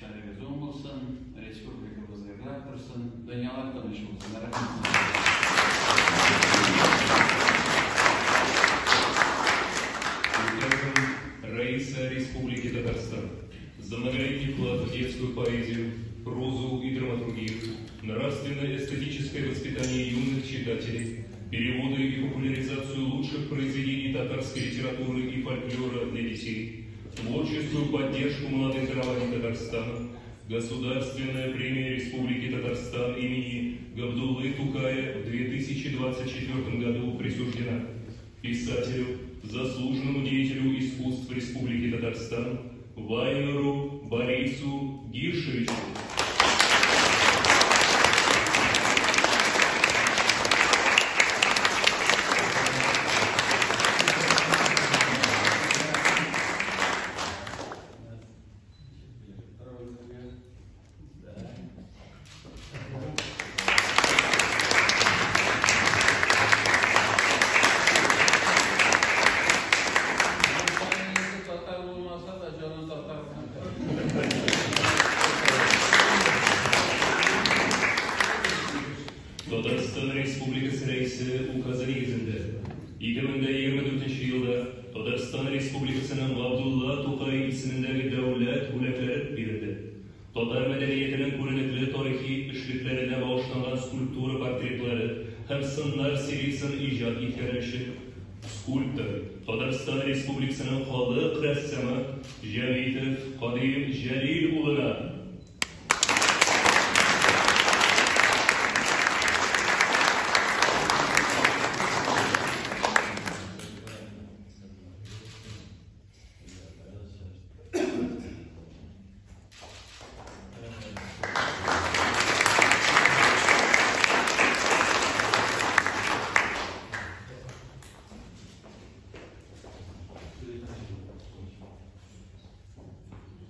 Şerefiniz olmasın, Respublikamızı bıraktırsın, dünyalar tanışmasın. Раиса Республики Татарстан за многолетний вклад в детскую поэзию, прозу и драматургию, нравственно-эстетическое воспитание юных читателей, переводы и популяризацию лучших произведений татарской литературы и фольклора для детей, творческую поддержку молодых дарований Татарстана, Государственная премия Республики Татарстан имени Габдуллы Тукая в 2024 году присуждена писателю, заслуженному деятелю искусств Республики Татарстан Вайнеру Борису Гиршевичу. Татарстан Республикасы рәисе указы негізінде 2024 жылда Татарстан Республикасының Габдулла Тукай исемендәге дәүләт бүләкләре бирелде. Татар мәдәниятенең күренекле тарихи эшлекләренә багышланган скульптура портретлары һәм сыннар сериясын иҗат иткән өчен скульптор Татарстан Республикасының халык рәссамы Җәмитов Кадир Җәлил улына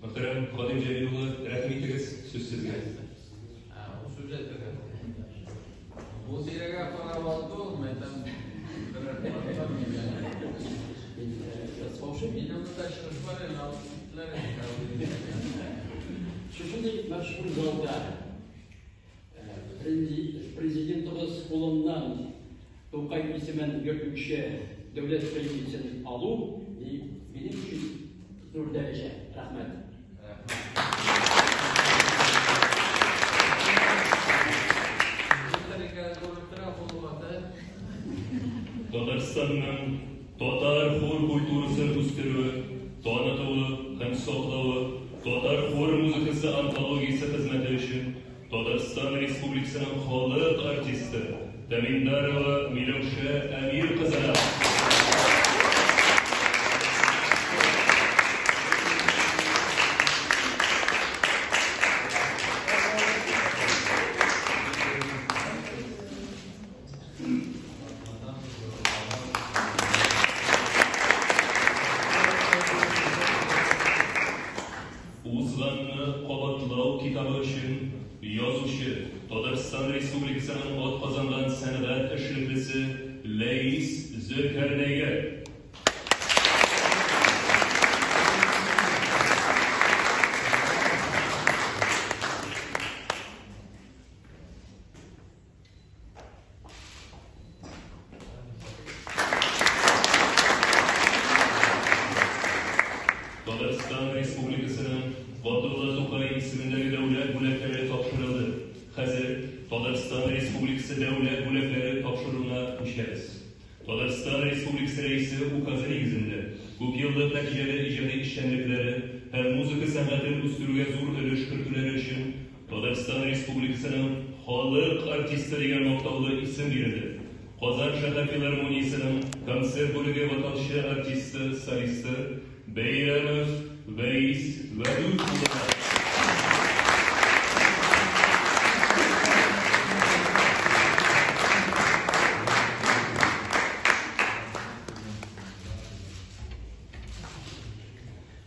Muhterem Kadim Cemiloğlu, rəhmətiniz söz sizə. O sözü bu direga para oldu, metan Шушындай мәшһүр залда президентimiz қолынан Тукай исемен 4-ші дәүләт премиясын алу benim için зур дәрәҗә. Рәхмәт. Татарстанның татар хор культурасын үстерүе, танытуы һәм саклауы, татар хор музыкасы антологиясе хезмәте өчен Татарстан Республикасының халык артисты Тәминдарова Миләүшә Әмир кызына Узганны кабатлау китабы өчен язучы Татарстан Республикасының атказанган сәнгать эшлеклесе Ләис Зөлкәрнәйгә Татарстан Республикасының Габдулла Тукай исемендәге дәүләт бүләкләре тапшырылды. Хәзер Татарстан Республикасы дәүләт бүләкләре тапшыруына күчәбез. Татарстан Республикасы рәисе указы нигезендә күп еллык нәтиҗәле иҗади эшчәнлекләре һәм музыка сәнгатен үстерүгә зур өлеш кертүләре өчен Татарстан Республикасының халык артисты дигән мактаулы исем бирелде. Казан шәһәр филармониясының концерт бүлеге ватанчы артисты, солисты Бәйрәмов Вәис Вәдүд улына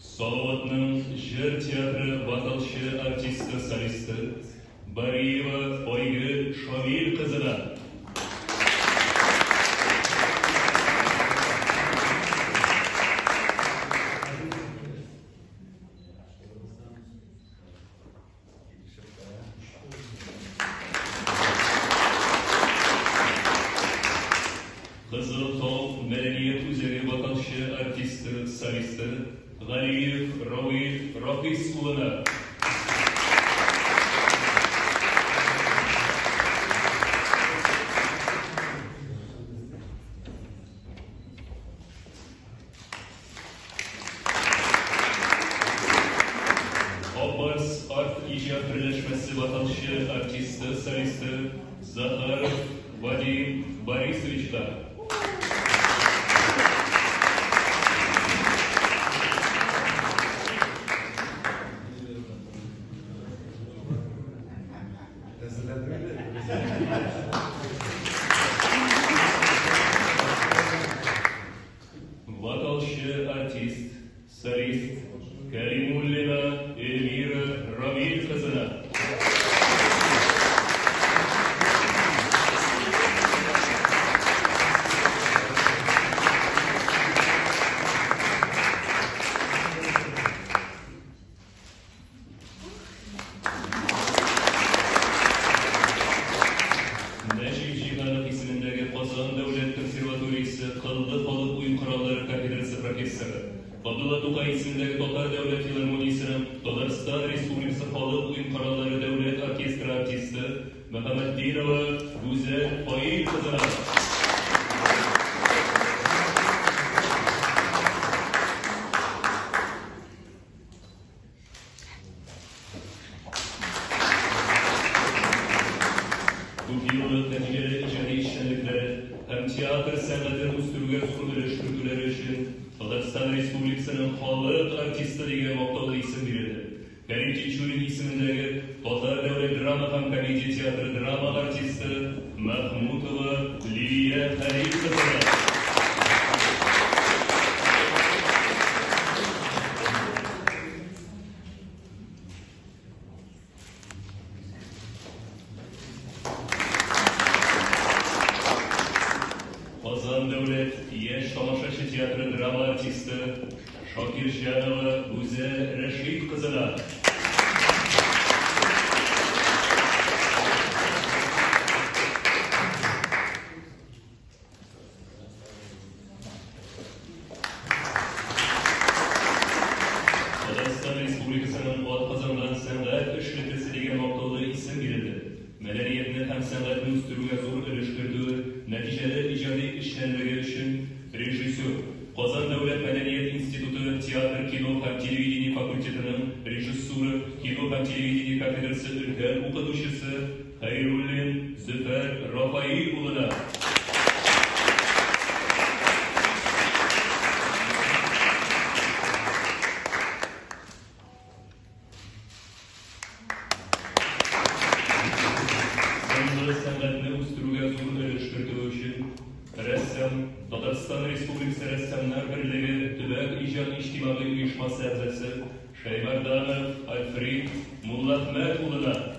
Салаватның җыр театры ватанчы артисты, солисты Бариева Айгөл Шамил кызына Морс арт ижад бірләшмәсе вокалчы, артисты, солисты Захаров Вадим Борисовичка. Вокалчы, артист, солист Калимуллина Эльмира Рамиль кызына. Нәҗип Җиһанов исемендәге Казан дәүләт консерваториясе кыллы халык уен кораллары кафедрасы профессоры, Габдулла Тукай исемендәге Татар дәүләт филармониясенең Татарстан Республикасы халык уен кораллары дәүләт оркестры артисты Мөхәммәтдинова Гүзәл Фаил кызына. Күп еллык нәтиҗәле иҗади эшчәнлекләре һәм театр сәнгатен үстерүгә зур өлеш кертүләре өчен Татарстан Республикасының халык артисты дигән мактаулы исем бирелде. Кәрим Тинчурин исемендәге Татар дәүләт драма һәм комедия театры драма артисты Мәхмүтова Лилия Хәлил кызына. Казан дәүләт яшь тамашачы театры драма артисты Шакирҗанова Гүзәл Рәшит кызына. Татарстан Республикасының атказанган сәнгать эшлеклесе дигән мактаулы исем бирелде. Мәдәниятне һәм сәнгатьне үстерүгә зур өлеш кертүе, нәтиҗәле иҗади эшчәнлеге өчен режиссер, Казан дәүләт мәдәният институты театр, кино һәм телевидение факультетының режиссуры, кино һәм телевидение кафедрасы өлкән укытучысы Хәйруллин Зөфәр Рафаил улына. Сәнгатьне үстерүгә зур өлеш кертүе өчен рәссам, Татарстан Республикасы рәссамнар берлеге төбәк иҗат иҗтимагый оешмасы әгъзасы Шәймәрданов Альфред Муллаәхмәт улына.